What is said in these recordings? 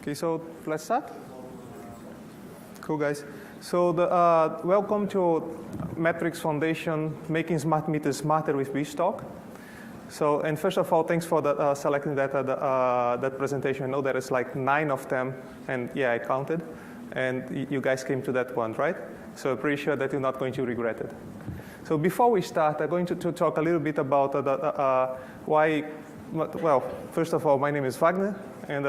Okay, so let's start. Cool, guys. So welcome to Metrix Foundation, making smart meters smarter with BizTalk. So, and first of all, thanks for selecting that presentation. I know there is like 9 of them, and yeah, I counted. And you guys came to that one, right? So I'm pretty sure that you're not going to regret it. So before we start, I'm going to talk a little bit about why, well, first of all, my name is Wagner, and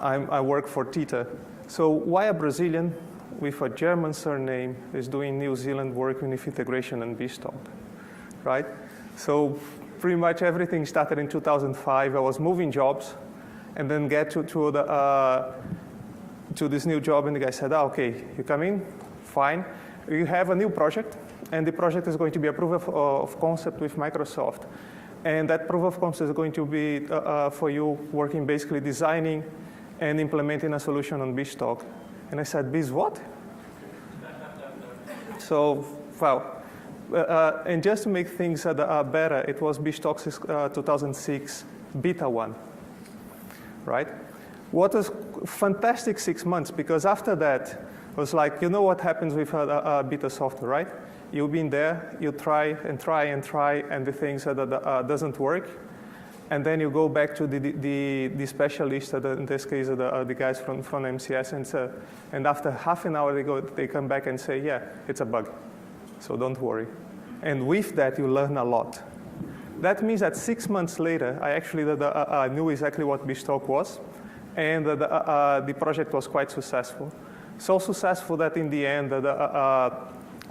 I work for TechEd. So why a Brazilian with a German surname is doing New Zealand work with integration and BizTalk, right? So pretty much everything started in 2005. I was moving jobs, and then get to this new job, and the guy said, okay, you come in, fine. You have a new project, and the project is going to be a proof of concept with Microsoft. And that proof of concept is going to be for you working basically designing and implementing a solution on BizTalk. And I said, Biz what? So, well, and just to make things better, it was BizTalk's 2006 beta 1, right? What was fantastic 6 months, because after that, it was like, you know what happens with beta software, right? You've been there, you try and try and try, and the things doesn't work. And then you go back to the specialist, in this case, the guys from MCS, and after half an hour, they come back and say, yeah, it's a bug, so don't worry. And with that, you learn a lot. That means that 6 months later, I actually knew exactly what BizTalk was, and the project was quite successful. So successful that in the end,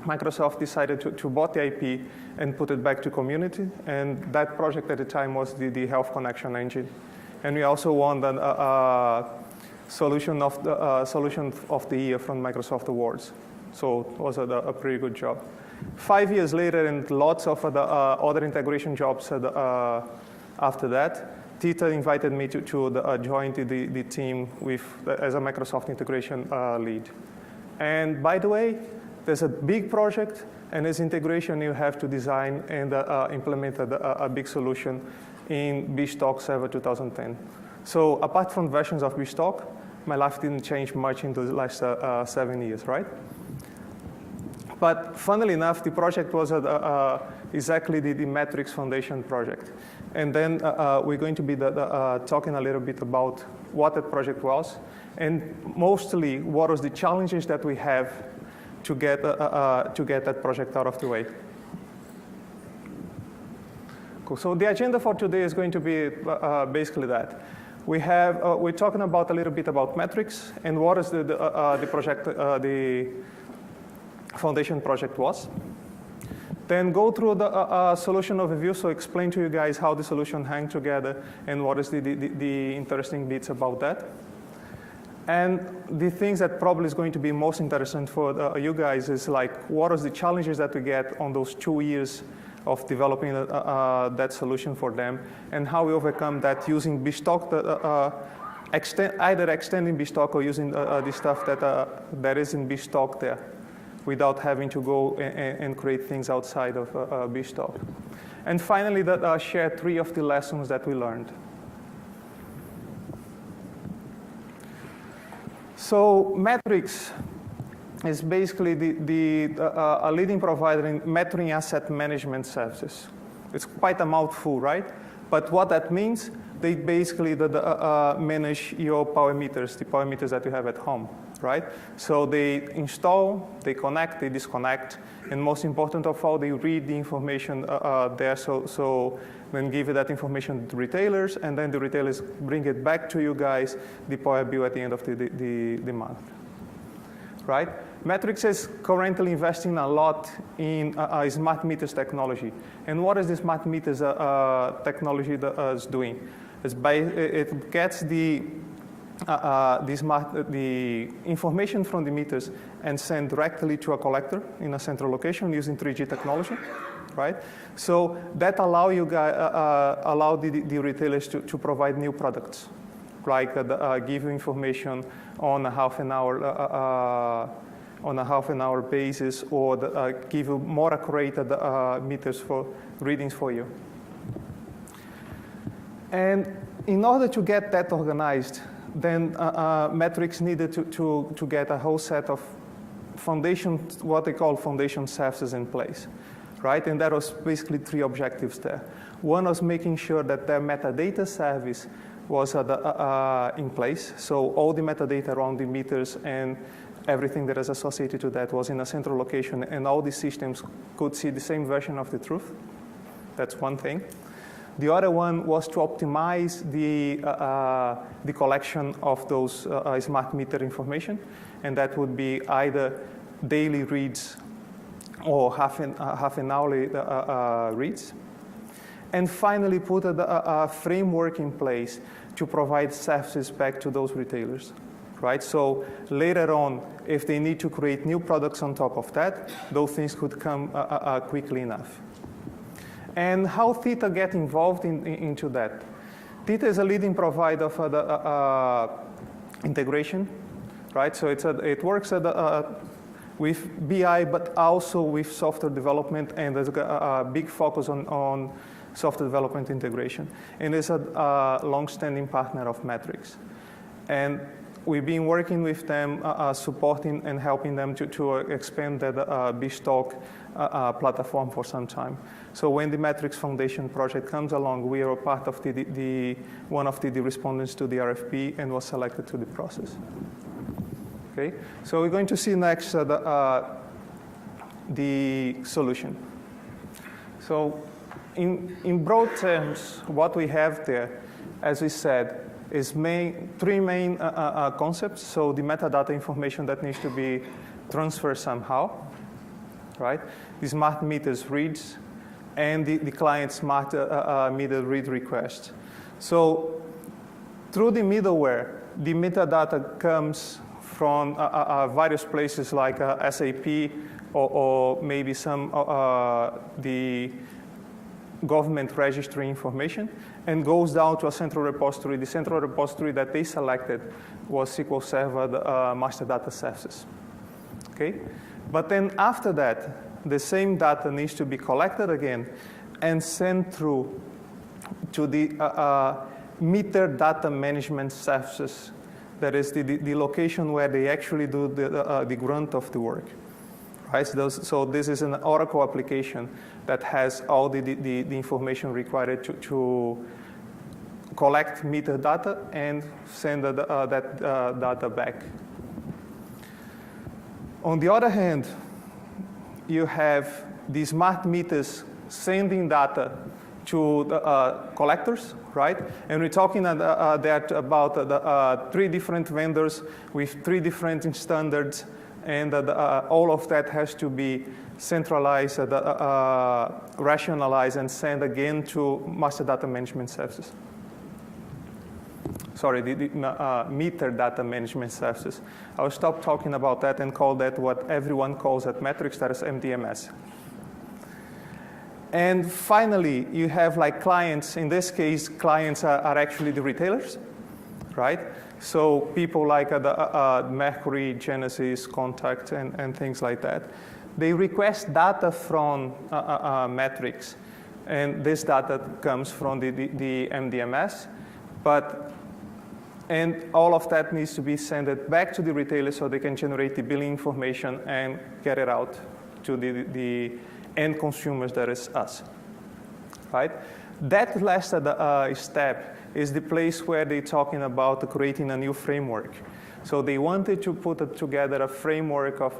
Microsoft decided to bought the IP and put it back to community, and that project at the time was the Health Connection Engine. And we also won the solution of the year from Microsoft Awards. So it was a pretty good job. 5 years later, and lots of other integration jobs after that, TechEd invited me to join the team as a Microsoft integration lead. And by the way, there's a big project, and as integration, you have to design and implement a big solution in BizTalk Server 2010. So apart from versions of BizTalk, my life didn't change much in the last 7 years, right? But funnily enough, the project was exactly the Metrix Foundation project. And then we're going to be talking a little bit about what that project was, and mostly what was the challenges that we have to get that project out of the way. Cool. So the agenda for today is going to be basically that. We're talking about a little bit about Metrix and what is the project, the foundation project was. Then go through the solution overview, so explain to you guys how the solution hangs together and what is the interesting bits about that. And the things that probably is going to be most interesting for you guys is like, what are the challenges that we get on those 2 years of developing that solution for them, and how we overcome that using BizTalk, either extending BizTalk or using the stuff that is in BizTalk there, without having to go and create things outside of BizTalk. And finally, share 3 of the lessons that we learned. So Metrix is basically a leading provider in metering asset management services. It's quite a mouthful, right? But what that means, they basically manage your power meters, the power meters that you have at home, right? So they install, they connect, they disconnect, and most important of all, they read the information there, so then give that information to retailers, and then the retailers bring it back to you guys, the power bill at the end of the month, right? Metrix is currently investing a lot in smart meters technology. And what is the smart meters technology is doing? It gets the information from the meters and send directly to a collector in a central location using 3G technology, right? So that allow the retailers to provide new products, like give you information on a half an hour basis, or give you more accurate meters for readings for you. And in order to get that organized, then Metrix needed to get a whole set of foundation, what they call foundation services in place, right? And there was basically 3 objectives there. One was making sure that their metadata service was in place. So all the metadata around the meters and everything that is associated to that was in a central location, and all the systems could see the same version of the truth. That's one thing. The other one was to optimize the collection of those smart meter information, and that would be either daily reads or half an hourly reads. And finally, put a framework in place to provide services back to those retailers, right? So later on, if they need to create new products on top of that, those things could come quickly enough. And how Theta get involved into that? Theta is a leading provider for the integration, right? So it works with BI, but also with software development, and there's a big focus on software development integration. And it's a long-standing partner of Metrix. And we've been working with them, supporting and helping them to expand that BizTalk platform for some time. So when the Metrix Foundation project comes along, we are a part of one of the respondents to the RFP and was selected to the process. Okay, so we're going to see next the solution. So in broad terms, what we have there, as we said, is 3 main concepts. So the metadata information that needs to be transferred somehow, right? The smart meters reads, and the client smart meter read request. So through the middleware, the metadata comes from various places like SAP or maybe some the government registry information, and goes down to a central repository. The central repository that they selected was SQL Server master data services. Okay, but then after that, the same data needs to be collected again and sent through to the meter data management services. That is the location where they actually do the grunt of the work. Right? So this is an Oracle application that has all the information required to collect meter data and send that data back. On the other hand, you have the smart meters sending data to the collectors, right? And we're talking about 3 different vendors with 3 different standards, and all of that has to be centralized, rationalized, and sent again to master data management services. Sorry, the meter data management services. I'll stop talking about that and call that what everyone calls at Metrix, that is MDMS. And finally, you have like clients. In this case, clients are actually the retailers, right? So people like Mercury, Genesis, Contact, and things like that. They request data from Metrix, and this data comes from the MDMS, and all of that needs to be sent back to the retailer so they can generate the billing information and get it out to the end consumers, that is us, right? That last step is the place where they're talking about creating a new framework. So they wanted to put together a framework of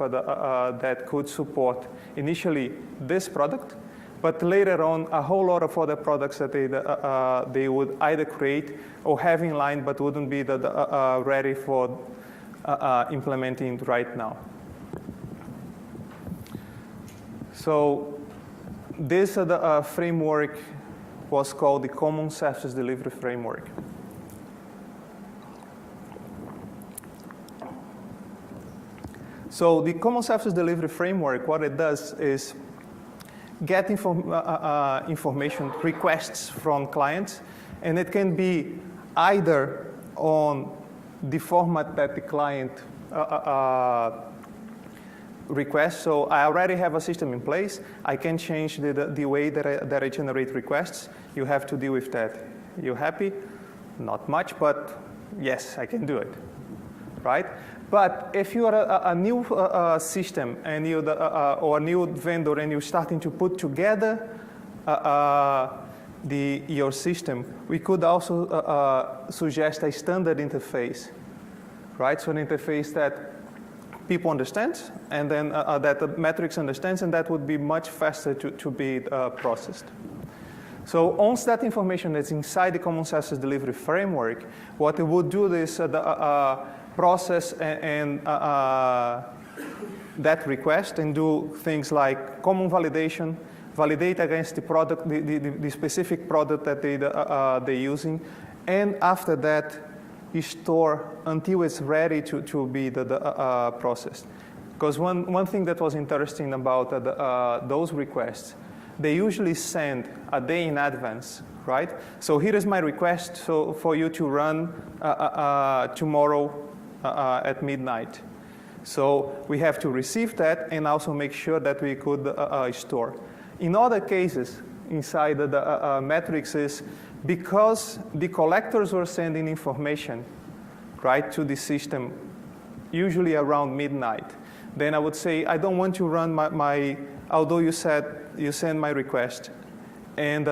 that could support initially this product, but later on a whole lot of other products that they would either create or have in line, but wouldn't be ready for implementing right now. So this framework was called the Common Services Delivery Framework. So the Common Services Delivery Framework, what it does is get information requests from clients, and it can be either on the format that the client requests. So I already have a system in place. I can change the way that I generate requests. You have to deal with that. You happy? Not much, but Yes, I can do it, right? But if you are a new system and you or a new vendor and you're starting to put together your system, we could also suggest a standard interface, right? So an interface that people understand, and then that the Metrix understands, and that would be much faster to be processed. So once that information is inside the Common Services Delivery Framework, what it would do is process and that request and do things like common validation, validate against the product, the specific product that they're using, and after that, you store until it's ready to be processed. Because one thing that was interesting about those requests, they usually send a day in advance, right? So here is my request for you to run tomorrow at midnight. So we have to receive that and also make sure that we could store. In other cases, inside the Metrix, because the collectors were sending information, right, to the system, usually around midnight, then I would say, I don't want to run although you said you send my request, and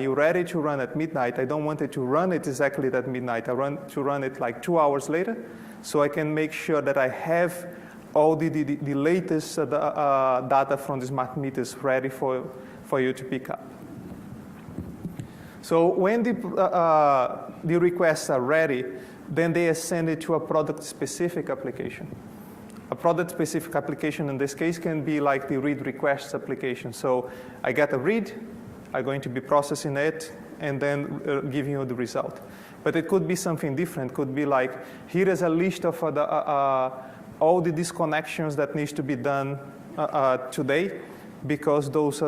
you're ready to run at midnight, I don't want it to run it exactly at midnight. I want to run it like 2 hours later, so I can make sure that I have all the latest data from the smart meters ready for you to pick up. So when the requests are ready, then they are sent to a product-specific application. A product-specific application in this case can be like the read requests application. So I get a read, I'm going to be processing it, and then giving you the result. But it could be something different. It could be like, here is a list of all the disconnections that needs to be done today, because those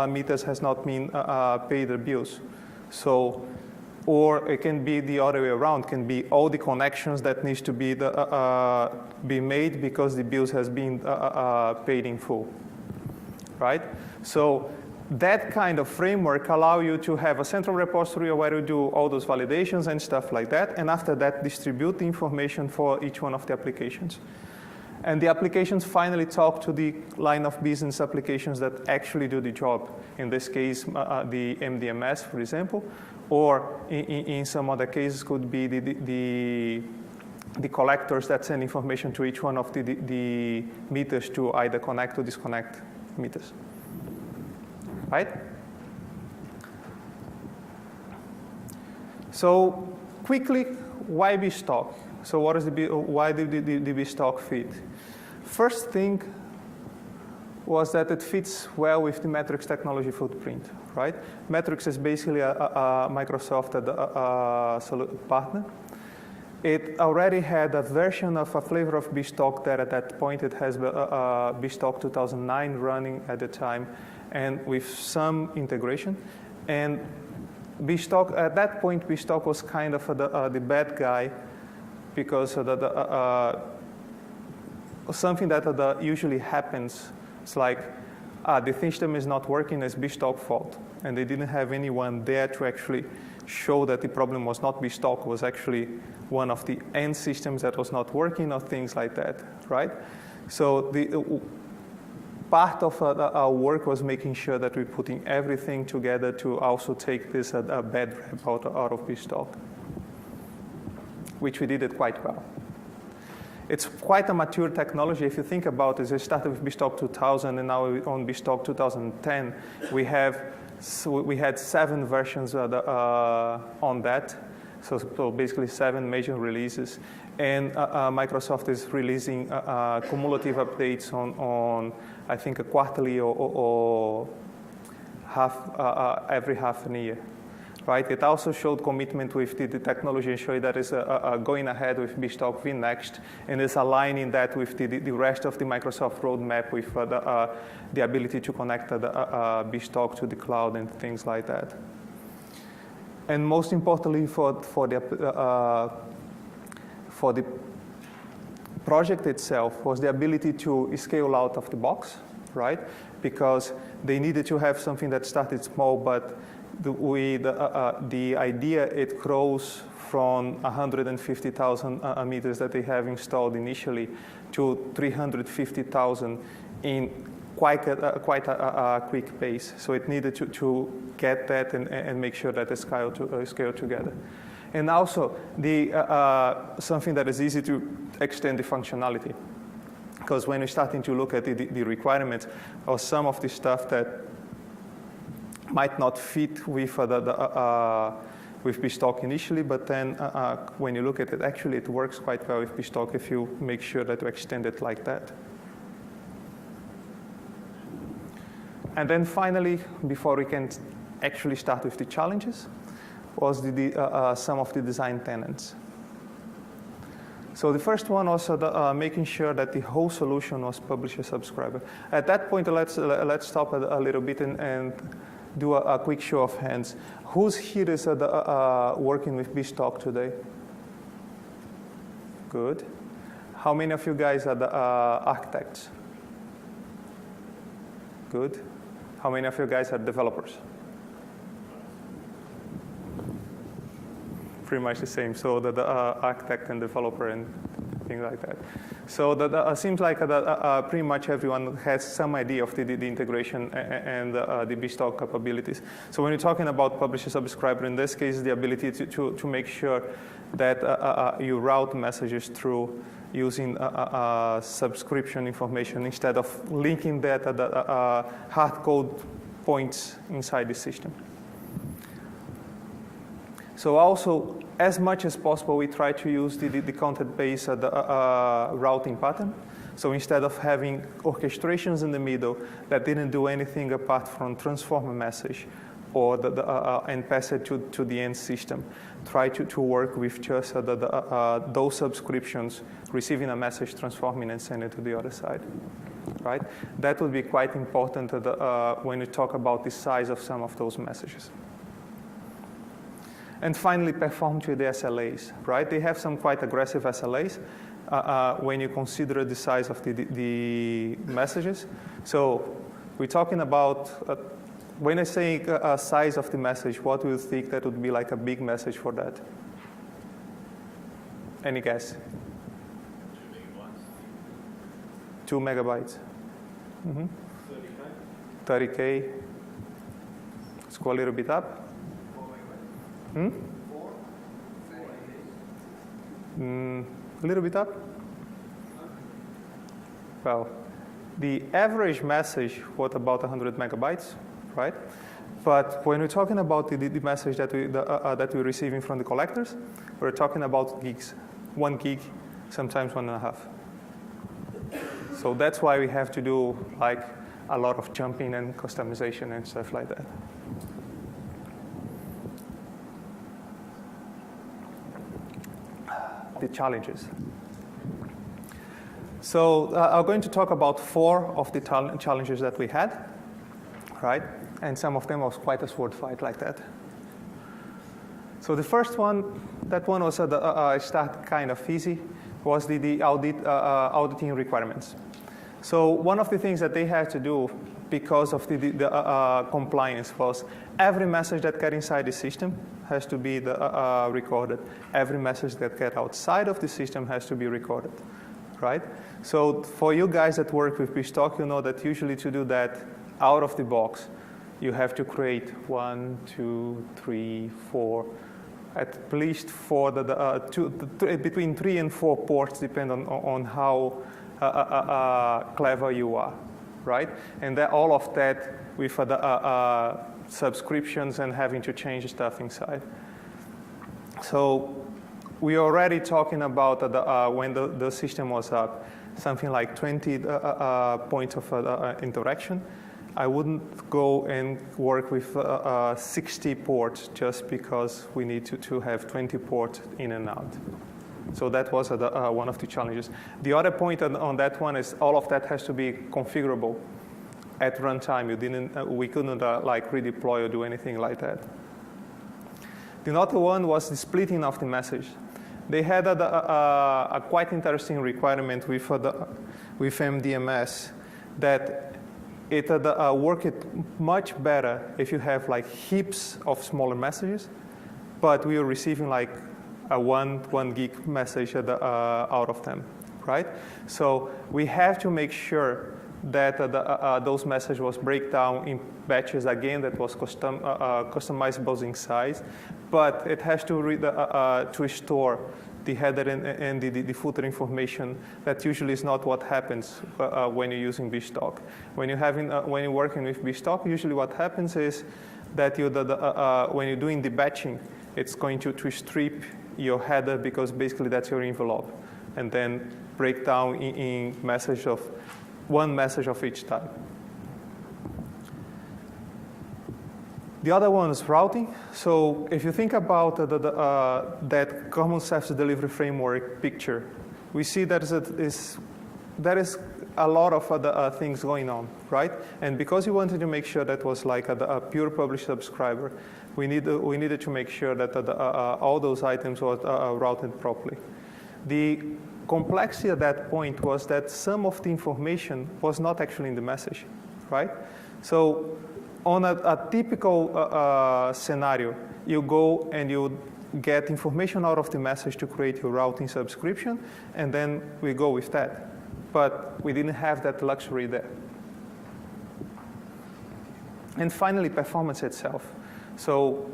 meters has not been paid their bills. So, or it can be the other way around. It can be all the connections that needs to be made because the bills has been paid in full, right? So that kind of framework allow you to have a central repository where you do all those validations and stuff like that, and after that distribute the information for each one of the applications. And the applications finally talk to the line of business applications that actually do the job. In this case, the MDMS, for example, or in some other cases could be the collectors that send information to each one of the meters to either connect or disconnect meters, right? So quickly, why BizTalk? So what is why did the BizTalk fit? First thing was that it fits well with the Metrix technology footprint, right? Metrix is basically a Microsoft partner. It already had a version of a flavor of BizTalk that at that point it has BizTalk 2009 running at the time, and with some integration. And BizTalk, at that point, BizTalk was kind of the bad guy, because something that usually happens, it's like, the system is not working, it's BizTalk fault. And they didn't have anyone there to actually show that the problem was not BizTalk, was actually one of the end systems that was not working or things like that, right? So the part of our work was making sure that we're putting everything together to also take this bad rep out of BizTalk, which we did it quite well. It's quite a mature technology. If you think about it, it started with BizTalk 2000, and now on BizTalk 2010, we had 7 versions on that. So basically 7 major releases. And Microsoft is releasing cumulative updates on I think, a quarterly or every half a year. Right? It also showed commitment with the technology and showed that it's going ahead with BizTalk V Next, and is aligning that with the rest of the Microsoft roadmap with the ability to connect the BizTalk to the cloud and things like that. And most importantly for the project itself was the ability to scale out of the box, right? Because they needed to have something that started small but the idea, it grows from 150,000 meters that they have installed initially to 350,000 in quite a quick pace. So it needed to get that and make sure that it's scaled together. And also, something that is easy to extend the functionality. Because when you're starting to look at the requirements, or some of the stuff that might not fit with with BizTalk initially, but then when you look at it, actually it works quite well with BizTalk if you make sure that you extend it like that. And then finally, before we can actually start with the challenges, was some of the design tenets. So the first one was making sure that the whole solution was publisher-subscriber. At that point, let's stop a little bit and do a quick show of hands. Who's here is working with BizTalk today? Good. How many of you guys are the architects? Good. How many of you guys are developers? Pretty much the same. So the architect and developer and things like that. So that seems like pretty much everyone has some idea of the integration and the BizTalk capabilities. So when you're talking about publisher-subscriber, in this case, the ability to make sure that you route messages through using subscription information instead of linking that at the hard code points inside the system. So also, as much as possible, we try to use the content-based routing pattern. So instead of having orchestrations in the middle that didn't do anything apart from transform a message or and pass it to the end system, try to work with just those subscriptions, receiving a message, transforming, and sending it to the other side. Right? That would be quite important when you talk about the size of some of those messages. And finally, perform to the SLAs, right? They have some quite aggressive SLAs when you consider the size of the messages. So we're talking about, when I say size of the message, what do you think that would be like a big message for that? Any guess? 2 megabytes. Mm-hmm. 30K. Let's go a little bit up. A little bit up? Well, the average message was about 100 megabytes, right? But when we're talking about the message that we're receiving from the collectors, we're talking about gigs. 1 gig, sometimes 1.5. So that's why we have to do like a lot of jumping and customization and stuff like that. The challenges. So I'm going to talk about 4 of the challenges that we had, right? And some of them was quite a sword fight like that. So the first one, that one was start kind of easy, was the auditing requirements. So one of the things that they had to do because of the compliance was every message that got inside the system has to be recorded. Every message that gets outside of the system has to be recorded, right? So for you guys that work with BizTalk, you know that usually to do that out of the box, you have to create 1, 2, 3, 4, at least 4, between 3 and 4 ports, depending on how clever you are, right? And that, all of that with subscriptions and having to change stuff inside. So we're already talking about when the system was up, something like 20 points of interaction. I wouldn't go and work with 60 ports just because we need to have 20 ports in and out. So that was one of the challenges. The other point on that one is all of that has to be configurable at runtime. We couldn't like redeploy or do anything like that. The other one was the splitting of the message. They had a quite interesting requirement with MDMS that it worked much better if you have like heaps of smaller messages, but we were receiving like a one gig message out of them, right? So we have to make sure that those messages was break down in batches again that was customizable in size, but it has to store the header and the footer information. That usually is not what happens when you're using BizTalk. When you're working with BizTalk, usually what happens is that when you're doing the batching, it's going to strip your header because basically that's your envelope, and then break down in one message of each type. The other one is routing. So if you think about that common service delivery framework picture, we see that there is a lot of other things going on, right? And because we wanted to make sure that was like a pure publish subscriber, we needed to make sure that all those items were routed properly. The complexity at that point was that some of the information was not actually in the message, right? So on a typical scenario, you go and you get information out of the message to create your routing subscription, and then we go with that. But we didn't have that luxury there. And finally, performance itself. So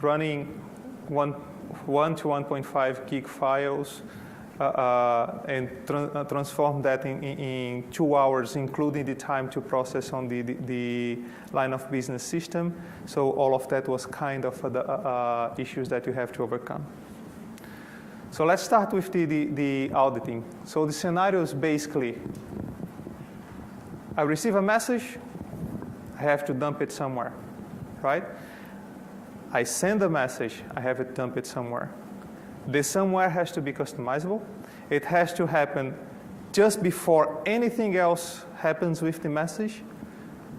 running 1 to 1.5 gig files, and transform that in 2 hours, including the time to process on the line of business system. So all of that was kind of the issues that you have to overcome. So let's start with the auditing. So the scenario is basically, I receive a message, I have to dump it somewhere, right? I send a message, I have to dump it somewhere. The somewhere has to be customizable. It has to happen just before anything else happens with the message,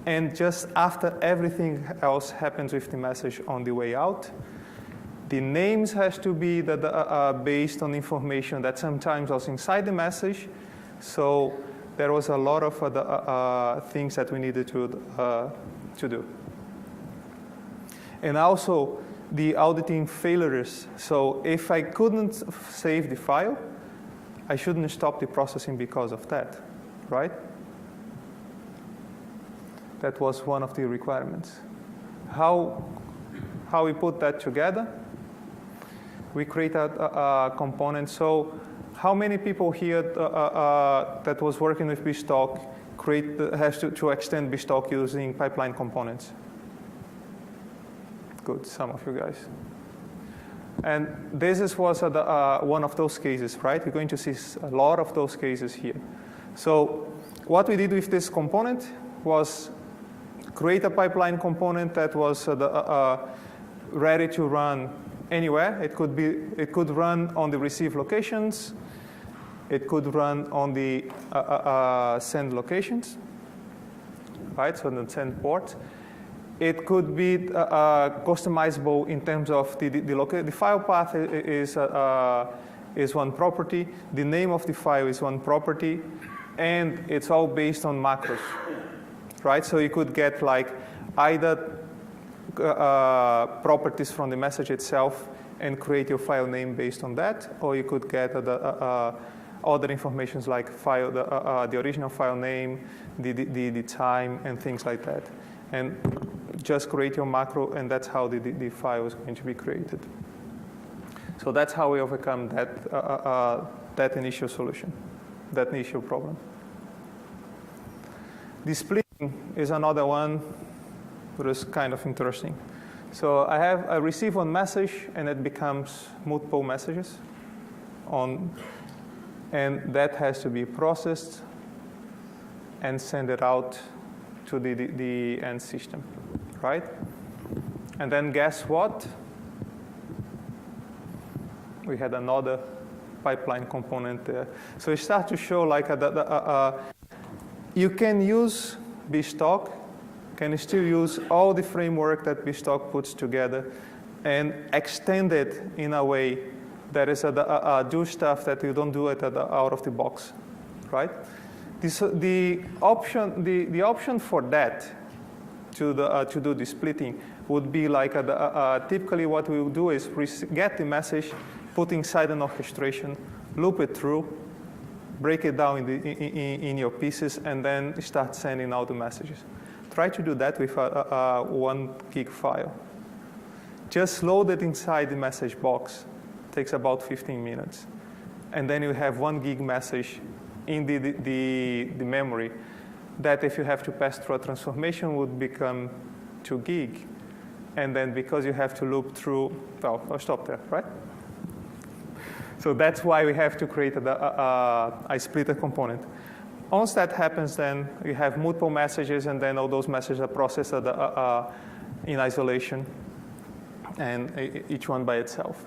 and just after everything else happens with the message on the way out. The names has to be based on information that sometimes was inside the message. So there was a lot of things that we needed to do. And also, the auditing failures. So if I couldn't save the file, I shouldn't stop the processing because of that, right? That was one of the requirements. How we put that together? We create a component. So how many people here that was working with BizTalk has to extend BizTalk using pipeline components? Good, some of you guys. And this was one of those cases, right? You're going to see a lot of those cases here. So what we did with this component was create a pipeline component that was ready to run anywhere. It could run on the receive locations. It could run on the send locations, right? So the send port. It could be customizable in terms of the file path is one property. The name of the file is one property, and it's all based on macros, right? So you could get like either properties from the message itself and create your file name based on that, or you could get other informations like the original file name, the time, and things like that. And just create your macro, and that's how the file is going to be created. So that's how we overcome that initial solution, that initial problem. The splitting is another one that is kind of interesting. So I receive one message, and it becomes multiple messages, and that has to be processed and send it out to the end system, right? And then guess what? We had another pipeline component there. So it starts to show like you can use BizTalk, can still use all the framework that BizTalk puts together and extend it in a way that is do stuff that you don't do it out of the box, right? The option for that to do the splitting would be like typically what we will do is get the message, put inside an orchestration, loop it through, break it down in your pieces, and then start sending out the messages. Try to do that with a 1 gig file. Just load it inside the message box. Takes about 15 minutes. And then you have 1 gig message in the memory that if you have to pass through a transformation would become 2 gig. And then because you have to loop through, well, I'll stop there, right? So that's why we have to create a splitter component. Once that happens, then you have multiple messages, and then all those messages are processed in isolation, and each one by itself.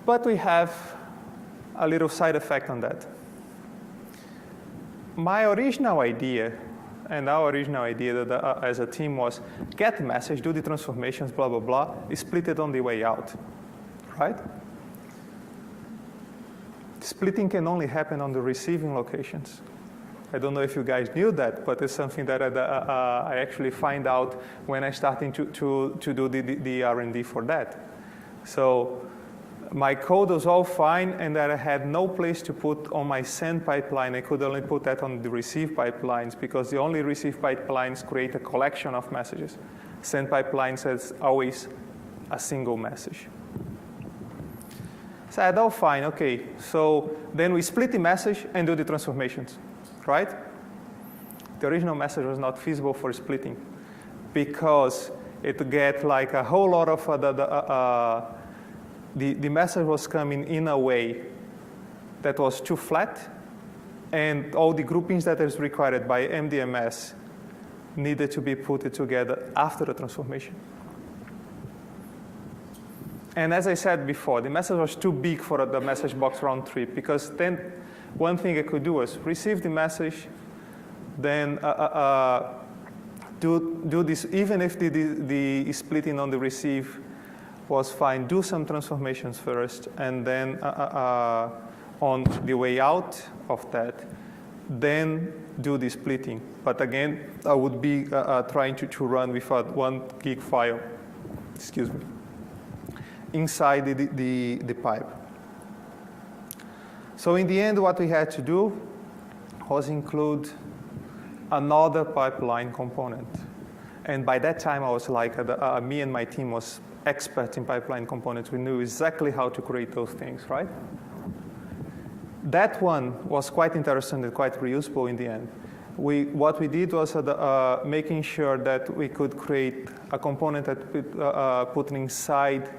But we have a little side effect on that. My original idea, and our original idea that, as a team was get the message, do the transformations, blah, blah, blah, split it on the way out, right? Splitting can only happen on the receiving locations. I don't know if you guys knew that, but it's something that I actually find out when I started to do the R&D for that. So my code was all fine, and that I had no place to put on my send pipeline. I could only put that on the receive pipelines, because the only receive pipelines create a collection of messages. Send pipelines has always a single message. So I said, oh, fine, OK. So then we split the message and do the transformations, right? The original message was not feasible for splitting, because it get like a whole lot of the message was coming in a way that was too flat, and all the groupings that is required by MDMS needed to be put together after the transformation. And as I said before, the message was too big for the message box round trip, because then one thing I could do was receive the message, then do this, even if the splitting on the receive was fine, do some transformations first, and then on the way out of that, then do the splitting. But again, I would be trying to run with a 1 gig file, excuse me, inside the pipe. So in the end, what we had to do was include another pipeline component. And by that time, I was like, me and my team was experts in pipeline components. We knew exactly how to create those things, right? That one was quite interesting and quite reusable in the end. What we did was making sure that we could create a component that put inside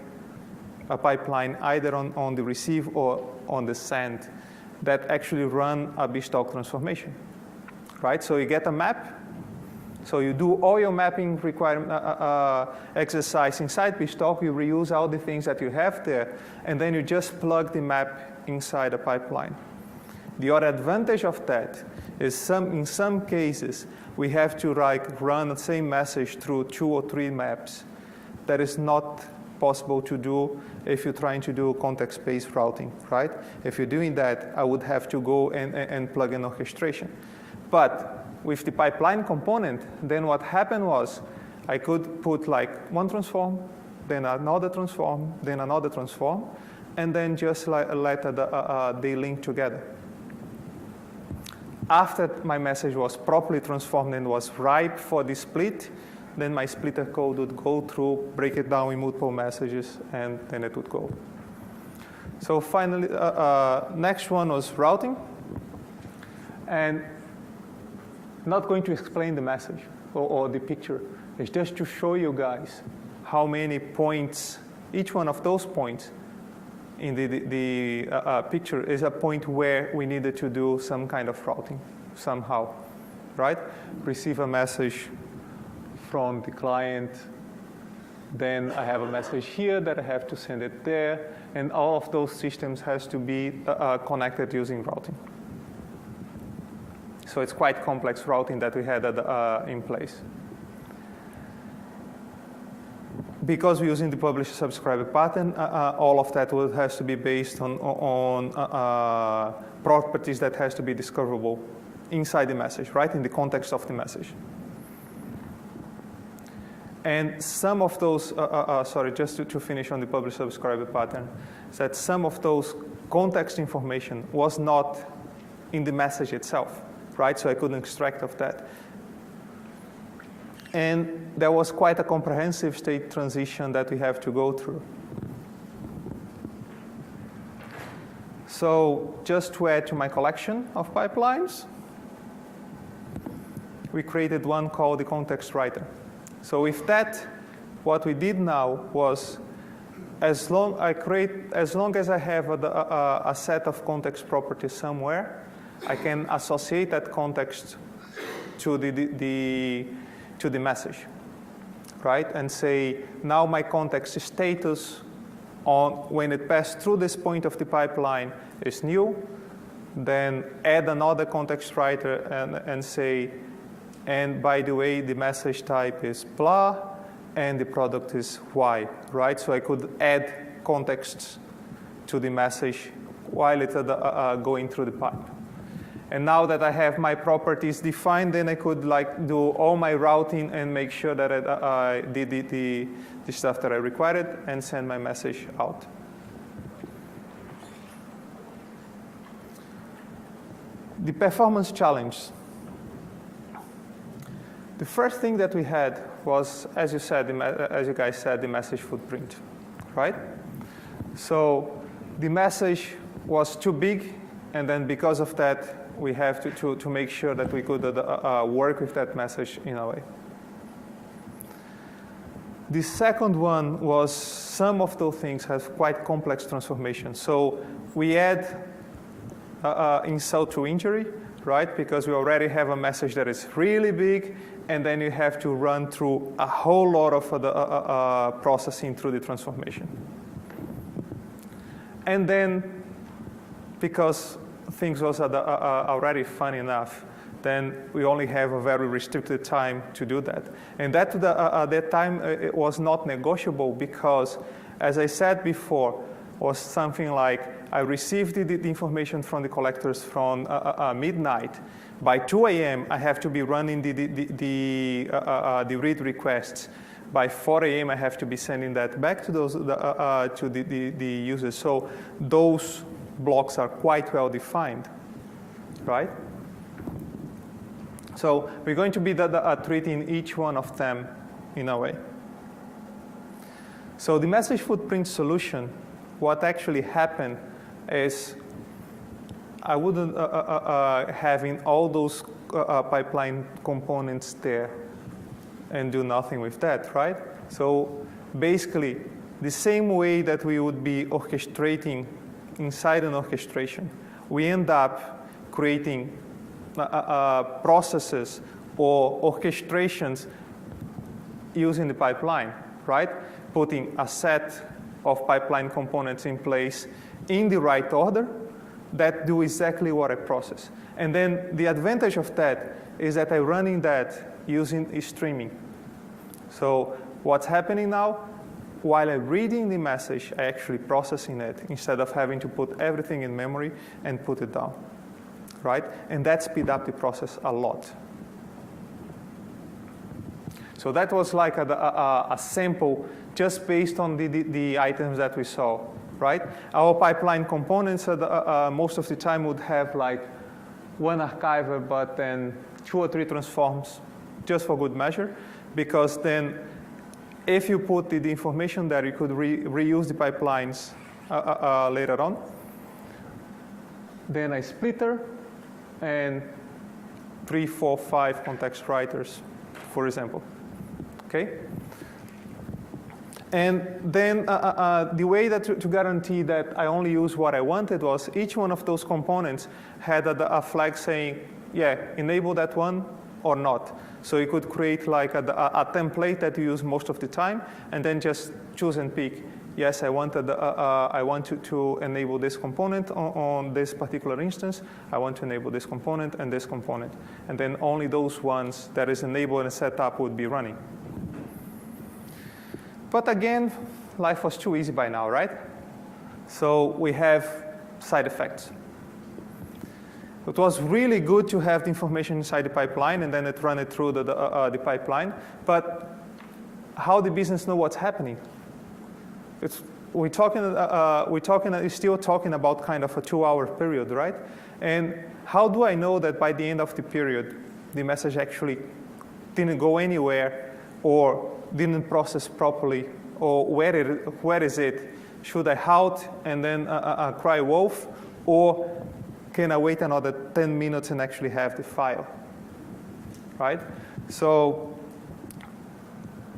a pipeline, either on the receive or on the send, that actually run a BizTalk transformation, right? So you get a map. So you do all your mapping exercise inside BizTalk. You reuse all the things that you have there, and then you just plug the map inside a pipeline. The other advantage of that is in some cases, we have to run the same message through 2 or 3 maps. That is not possible to do if you're trying to do context-based routing, right? If you're doing that, I would have to go and plug in orchestration. But with the pipeline component, then what happened was I could put like one transform, then another transform, then another transform, and then just let they link together. After my message was properly transformed and was ripe for the split, then my splitter code would go through, break it down in multiple messages, and then it would go. So finally, next one was routing. And not going to explain the message or the picture. It's just to show you guys how many points, each one of those points in the picture is a point where we needed to do some kind of routing somehow, right? Receive a message from the client, then I have a message here that I have to send it there, and all of those systems has to be connected using routing. So it's quite complex routing that we had in place. because we're using the publish-subscribe pattern, all of that has to be based on properties that has to be discoverable inside the message, right, in the context of the message. And some of those, sorry, just to finish on the publish-subscribe pattern, is that some of those context information was not in the message itself, right? So I couldn't extract of that. And there was quite a comprehensive state transition that we have to go through. So just to add to my collection of pipelines, we created one called the context writer. So with that, what we did now was, as long as I have a set of context properties somewhere, I can associate that context to the message, right? And say, now my context status on when it passed through this point of the pipeline is new. Then add another context writer and say, and by the way, the message type is blah, and the product is Y, right? So I could add contexts to the message while it's going through the pipe. And now that I have my properties defined, then I could like do all my routing and make sure that I did the stuff that I required and send my message out. The performance challenge. The first thing that we had was, as you guys said, the message footprint, right? So the message was too big, and then because of that, we have to make sure that we could work with that message in a way. The second one was some of those things have quite complex transformations. So we add insult to injury, right? Because we already have a message that is really big, and then you have to run through a whole lot of processing through the transformation. And then, because things was already fun enough, then we only have a very restricted time to do that. And that time it was not negotiable because, as I said before, was something like I received the information from the collectors from midnight. By 2 a.m., I have to be running the read requests. By 4 a.m., I have to be sending that back to those to the users. So those blocks are quite well defined, right? So we're going to be treating each one of them in a way. So the message footprint solution, what actually happened is I wouldn't having all those pipeline components there and do nothing with that, right? So basically, the same way that we would be orchestrating inside an orchestration, we end up creating processes or orchestrations using the pipeline, right? Putting a set of pipeline components in place in the right order that do exactly what I process. And then the advantage of that is that I'm running that using streaming. So what's happening now? While I'm reading the message, I actually processing it instead of having to put everything in memory and put it down, right? And that speeds up the process a lot. So that was like a sample just based on the items that we saw, right? Our pipeline components most of the time would have like one archiver, but then 2 or 3 transforms just for good measure, because then if you put the information there, you could reuse the pipelines later on. Then a splitter and 3, 4, 5 context writers, for example. Okay? And then the way that to guarantee that I only use what I wanted was each one of those components had a flag saying, yeah, enable that one or not. So you could create like a template that you use most of the time, and then just choose and pick. Yes, I want to enable this component on this particular instance. I want to enable this component and this component. And then only those ones that is enabled and set up would be running. But again, life was too easy by now, right? So we have side effects. It was really good to have the information inside the pipeline and then run it through the pipeline. But how the business know what's happening? We're still talking about kind of a 2-hour period, right? And how do I know that by the end of the period, the message actually didn't go anywhere or didn't process properly, or where is it? Should I halt and then cry wolf, or can I wait another 10 minutes and actually have the file, right? So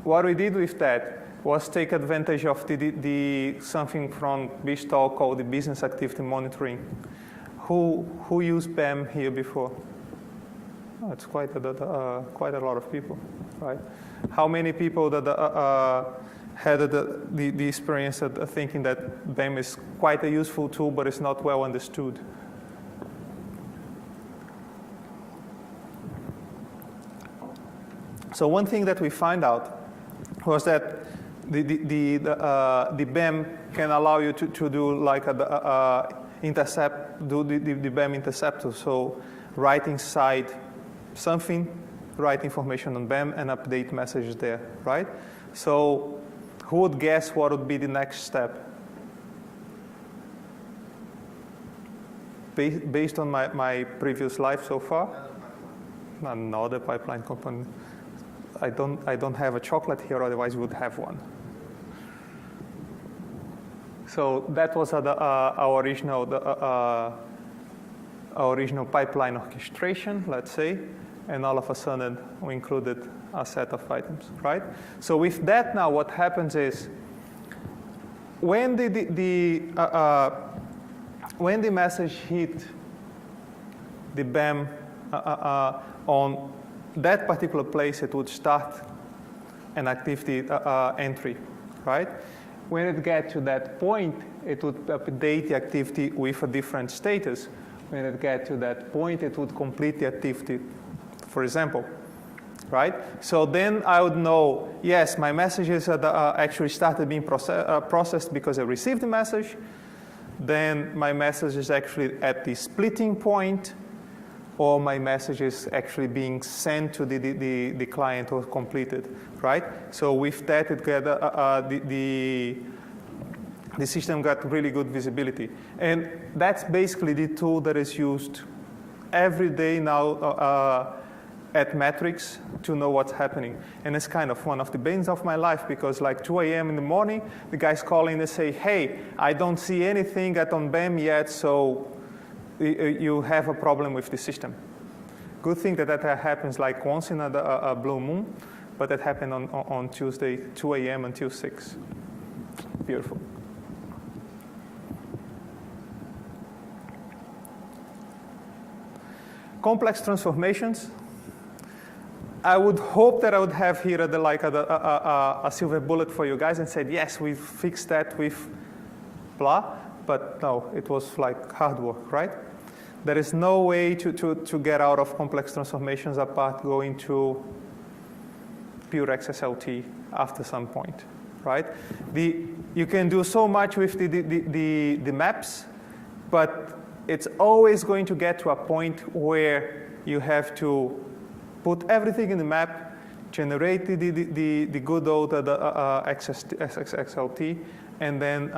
what we did with that was take advantage of something from BizTalk called the business activity monitoring. Who used BAM here before? Oh, it's quite a lot of people, right? How many people that had the experience of thinking that BAM is quite a useful tool, but it's not well understood? So one thing that we find out was that the BAM can allow you to do like the BAM interceptor. So write inside something, write information on BAM, and update messages there, right? So who would guess what would be the next step? Based on my previous life so far? Another pipeline component. I don't have a chocolate here, otherwise we would have one. So that was our original pipeline orchestration, let's say, and all of a sudden we included a set of items, right? So with that now, what happens is when when the message hit the BAM on that particular place, it would start an activity entry, right? When it gets to that point, it would update the activity with a different status. When it gets to that point, it would complete the activity, for example, right? So then I would know, yes, my messages actually started being processed because I received the message. Then my message is actually at the splitting point, or my message is actually being sent to the client or completed, right? So with that, it got, the system got really good visibility. And that's basically the tool that is used every day now at Metrix to know what's happening. And it's kind of one of the banes of my life, because like 2 a.m. in the morning, the guy's calling and say, hey, I don't see anything on BAM yet, so you have a problem with the system. Good thing that happens like once in a blue moon, but that happened on Tuesday, 2 a.m. until 6. Beautiful. Complex transformations. I would hope that I would have here a silver bullet for you guys and said, yes, we fixed that with blah, but no, it was like hard work, right? There is no way to get out of complex transformations apart going to pure XSLT after some point, right? You can do so much with the maps, but it's always going to get to a point where you have to put everything in the map, generate the good old XSLT, and then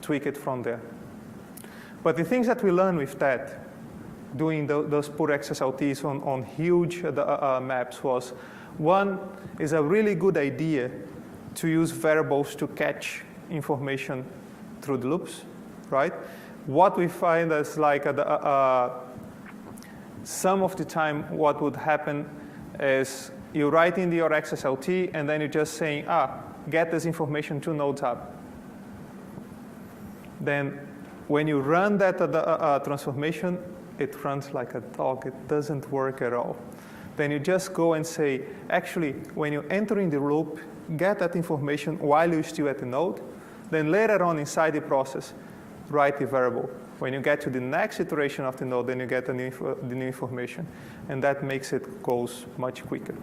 tweak it from there. But the things that we learn with that, doing those pure XSLTs on huge maps was, one is a really good idea to use variables to catch information through the loops, right? What we find is like some of the time what would happen is you write in your XSLT and then you're just saying, get this information 2 nodes up. Then when you run that transformation, it runs like a dog. It doesn't work at all. Then you just go and say, actually, when you enter in the loop, get that information while you're still at the node. Then later on inside the process, write the variable. When you get to the next iteration of the node, then you get the new information. And that makes it goes much quicker.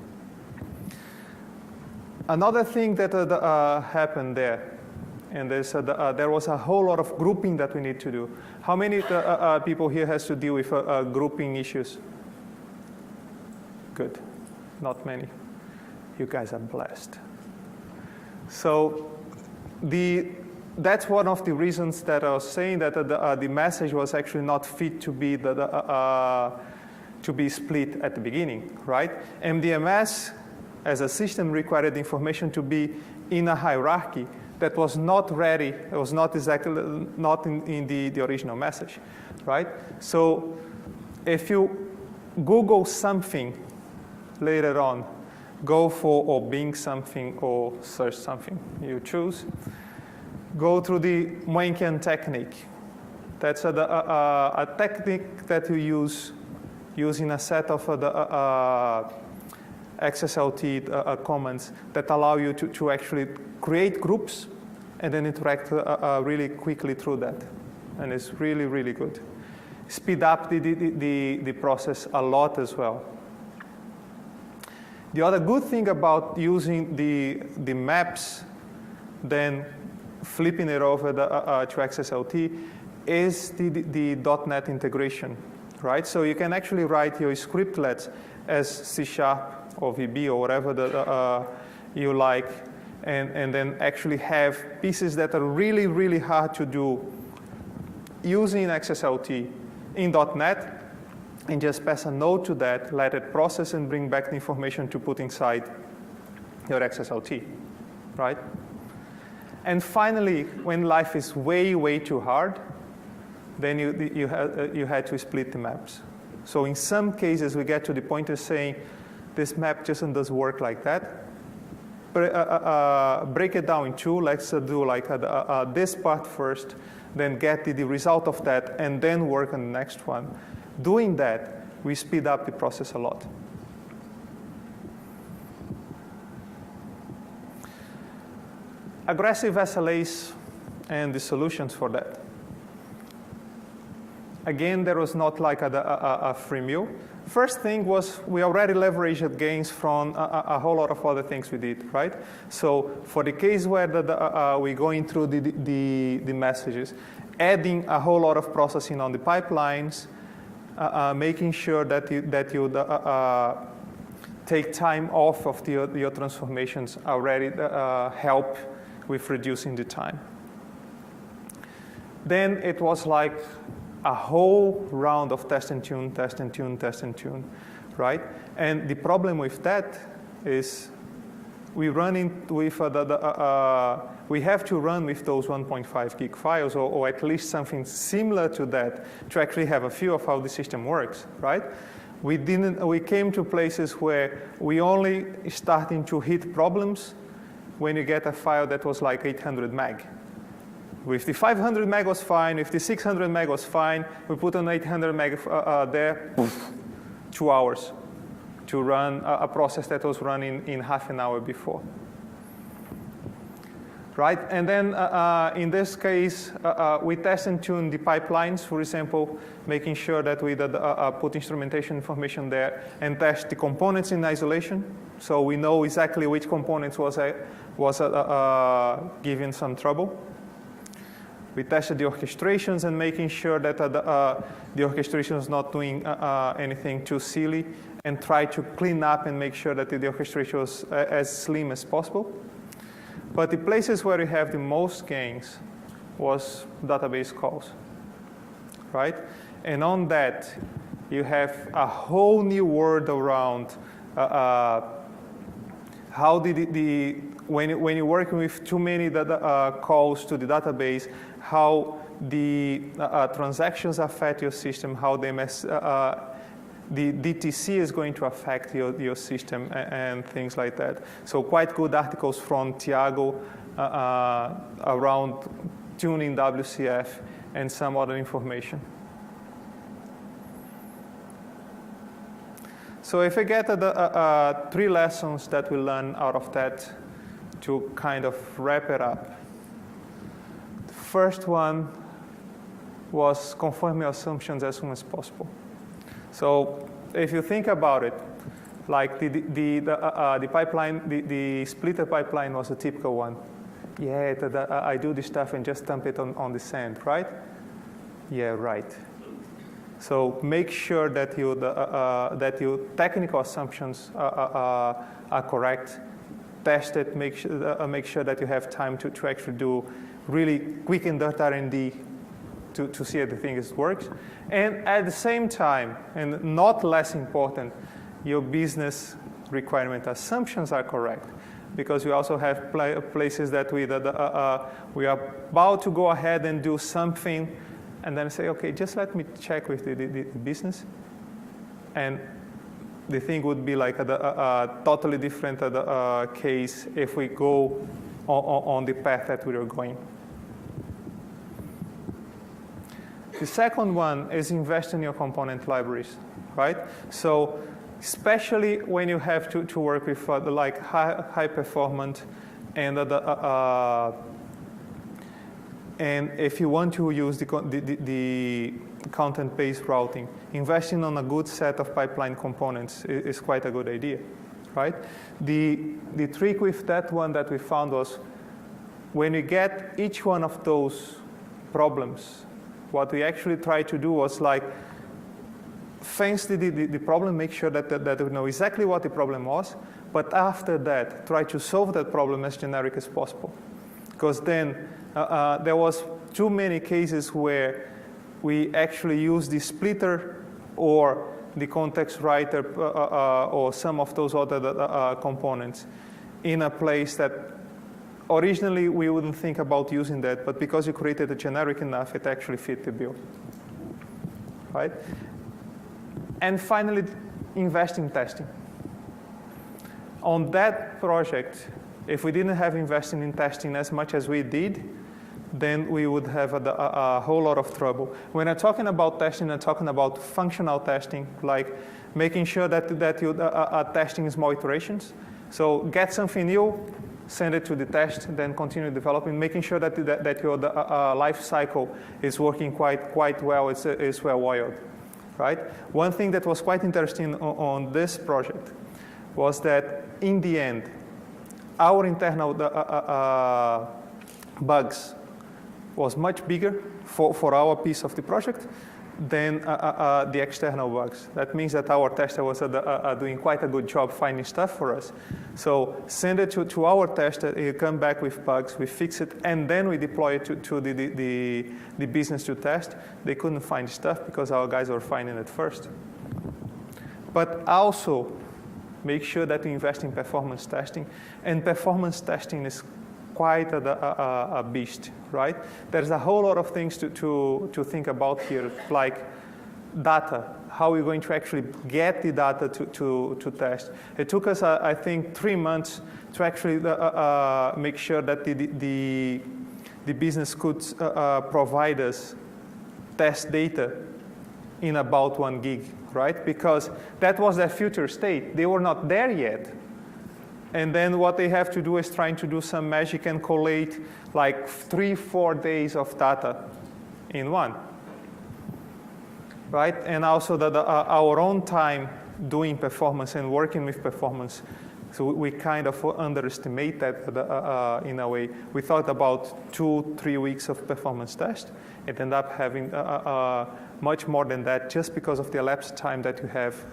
Another thing that happened there, and there was a whole lot of grouping that we need to do. How many people here has to deal with grouping issues? Good, not many. You guys are blessed. So that's one of the reasons that I was saying that the message was actually not fit to be to be split at the beginning, right? MDMS as a system required information to be in a hierarchy that was not ready. It was not exactly not in the original message, right? So if you Google something later on, go for or Bing something or search something, you choose. Go through the Moenkian technique. That's a technique that you use using a set of XSLT commands that allow you to actually create groups and then interact really quickly through that. And it's really, really good. Speed up the process a lot as well. The other good thing about using the maps, then flipping it over to XSLT, is the .NET integration, right? So you can actually write your scriptlets as C# or VB or whatever you like, and then actually have pieces that are really, really hard to do using XSLT in .NET, and just pass a node to that, let it process and bring back the information to put inside your XSLT, right? And finally, when life is way, way too hard, then you had to split the maps. So in some cases, we get to the point of saying, this map just doesn't work like that. Break it down in two. Let's do like this part first, then get the result of that, and then work on the next one. Doing that, we speed up the process a lot. Aggressive SLAs and the solutions for that. Again, there was not like a free meal. First thing was we already leveraged gains from a whole lot of other things we did, right? So for the case where we're going through the messages, adding a whole lot of processing on the pipelines, making sure that you take time off of your transformations already help with reducing the time. Then it was like a whole round of test and tune, test and tune, test and tune, right? And the problem with that is we run into with we have to run with those 1.5 gig files or at least something similar to that to actually have a feel of how the system works, right? We came to places where we only starting to hit problems when you get a file that was like 800 meg. If the 500 meg was fine, if the 600 meg was fine, we put an 800 meg there, 2 hours to run a process that was running in half an hour before. Right? And then in this case, we test and tune the pipelines, for example, making sure that we put instrumentation information there and test the components in isolation. So we know exactly which components was giving some trouble. We tested the orchestrations and making sure that the orchestration is not doing anything too silly, and try to clean up and make sure that the orchestration was as slim as possible. But the places where we have the most gains was database calls, right? And on that, you have a whole new world around how when you're working with too many calls to the database, how the transactions affect your system, how they the DTC is going to affect your system and things like that. So quite good articles from Tiago around tuning WCF and some other information. So if I get the 3 lessons that we learn out of that to kind of wrap it up. The first one was confirm your assumptions as soon as possible. So if you think about it, Like the pipeline, the splitter pipeline was a typical one. Yeah, I do this stuff and just dump it on the sand, right? Yeah, right. So make sure that your technical assumptions are correct. Test it. Make sure that you have time to actually do really quick and dirty R&D to see if the thing works. And at the same time, and not less important, your business requirement assumptions are correct. Because we also have places that we are about to go ahead and do something, and then say, okay, just let me check with the business. And the thing would be like a totally different case if we go on the path that we are going. The second one is invest in your component libraries, right? So especially when you have to work with like high performance and if you want to use the content-based routing, investing on a good set of pipeline components is quite a good idea, right? The trick with that one that we found was when we get each one of those problems, what we actually tried to do was like, fence the problem, make sure that we know exactly what the problem was, but after that, try to solve that problem as generic as possible. Because then there was too many cases where we actually use the splitter or the context writer or some of those other components in a place that originally we wouldn't think about using that, but because you created a generic enough, it actually fit the bill, right? And finally, invest in testing. On that project, if we didn't have invested in testing as much as we did, then we would have a whole lot of trouble. When I'm talking about testing, I'm talking about functional testing, like making sure that you are testing small iterations. So get something new, send it to the test, then continue developing, making sure that your life cycle is working quite well, is well-oiled. Right? One thing that was quite interesting on this project was that in the end, our internal bugs was much bigger for our piece of the project than the external bugs. That means that our tester was doing quite a good job finding stuff for us. So send it to our tester, he'll come back with bugs, we fix it, and then we deploy it to the business to test. They couldn't find stuff because our guys were finding it first. But also, make sure that you invest in performance testing. And performance testing is quite a beast, right? There's a whole lot of things to think about here, like data. How are we going to actually get the data to test? It took us, I think, 3 months to actually make sure that the business could provide us test data in about 1 gig, right? Because that was their future state. They were not there yet. And then what they have to do is trying to do some magic and collate like 3-4 days of data in one, right? And also our own time doing performance and working with performance. So we kind of underestimate that in a way. We thought about 2-3 weeks of performance test. It ended up having much more than that just because of the elapsed time that you have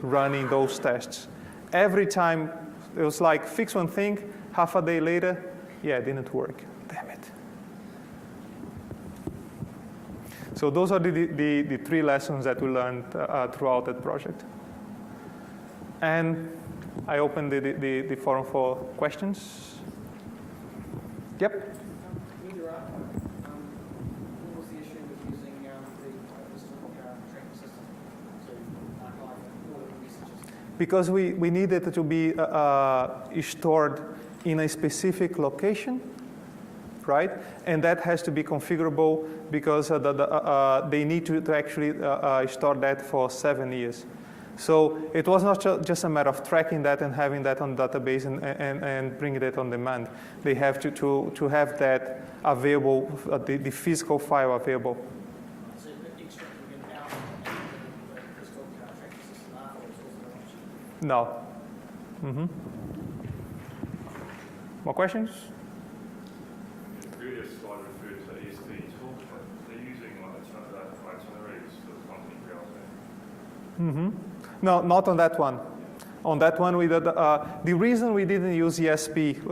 running those tests. Every time, it was like, fix one thing, half a day later, yeah, it didn't work. Damn it. So those are the 3 lessons that we learned throughout that project. And I open the forum for questions. Yep. When you're up, what was the issue with using the BizTalk tracking system? So, what are the messages? Because we needed it to be stored in a specific location, right? And that has to be configurable because they need to actually store that for 7 years. So it was not just a matter of tracking that and having that on the database and bringing it on demand. They have to have that available, the physical file available. So extracting it out and the BizTalk tracking system afterwards was the option. No. Mm-hmm. More questions? The previous slide referred to EST tools, but they're using itineraries for the company browser. Mm-hmm. No, not on that one. On that one, we did, the reason we didn't use ESB,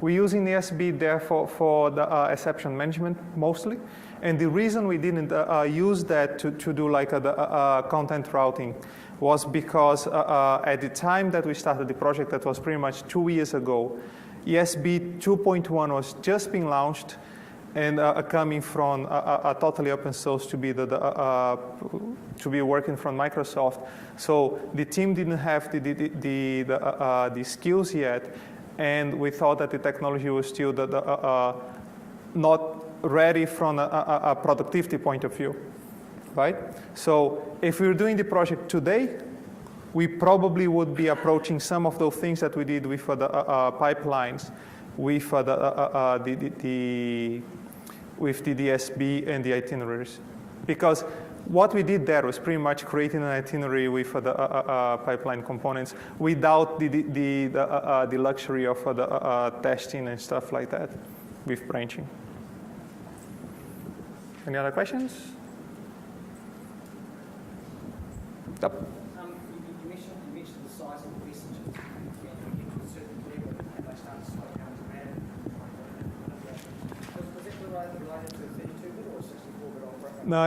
we're using ESB there for the exception management mostly. And the reason we didn't use that to do like the content routing was because at the time that we started the project, that was pretty much 2 years ago, ESB 2.1 was just being launched and coming from a totally open source to be to be working from Microsoft. So the team didn't have the skills yet, and we thought that the technology was still not ready from a productivity point of view, right? So if we were doing the project today, we probably would be approaching some of those things that we did with the pipelines, with the DSB and the itineraries. Because what we did there was pretty much creating an itinerary with the pipeline components without the luxury of the testing and stuff like that with branching. Any other questions? Yep. You mentioned the size of the messages. And you get to a certain level and they start to slow down dramatically. Was that related to 32-bit or 64-bit operating? No,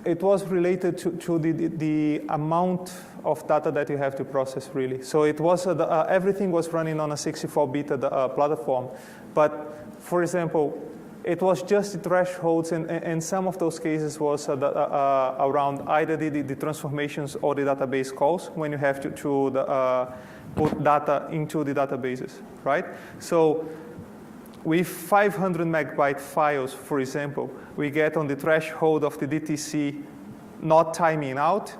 it was related to the amount of data that you have to process, really. So it was everything was running on a 64-bit platform, but for example, it was just the thresholds, and some of those cases was around either the transformations or the database calls when you have to put data into the databases, right? So with 500 megabyte files, for example, we get on the threshold of the DTC not timing out,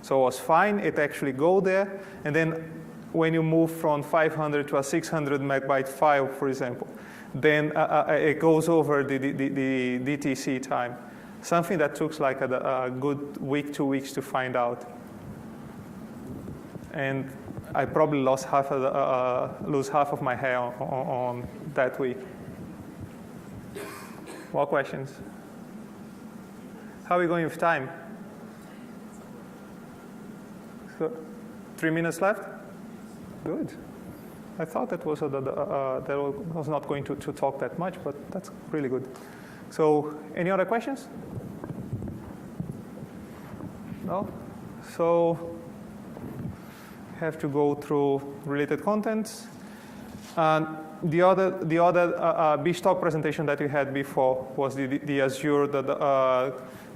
so it was fine, it actually go there, and then when you move from 500 to a 600 megabyte file, for example, then it goes over the DTC time. Something that took like a good week, 2 weeks to find out. And I probably lose half of my hair on that week. More questions? How are we going with time? So, 3 minutes left? Good. I thought that was that was not going to talk that much, but that's really good. So, any other questions? No? So, have to go through related contents. And the other BizTalk presentation that we had before was the Azure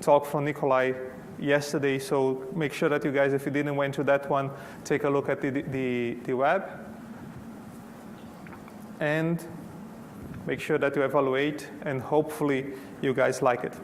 talk from Nikolai yesterday. So make sure that you guys, if you didn't went to that one, take a look at the web. And make sure that you evaluate, and hopefully you guys like it.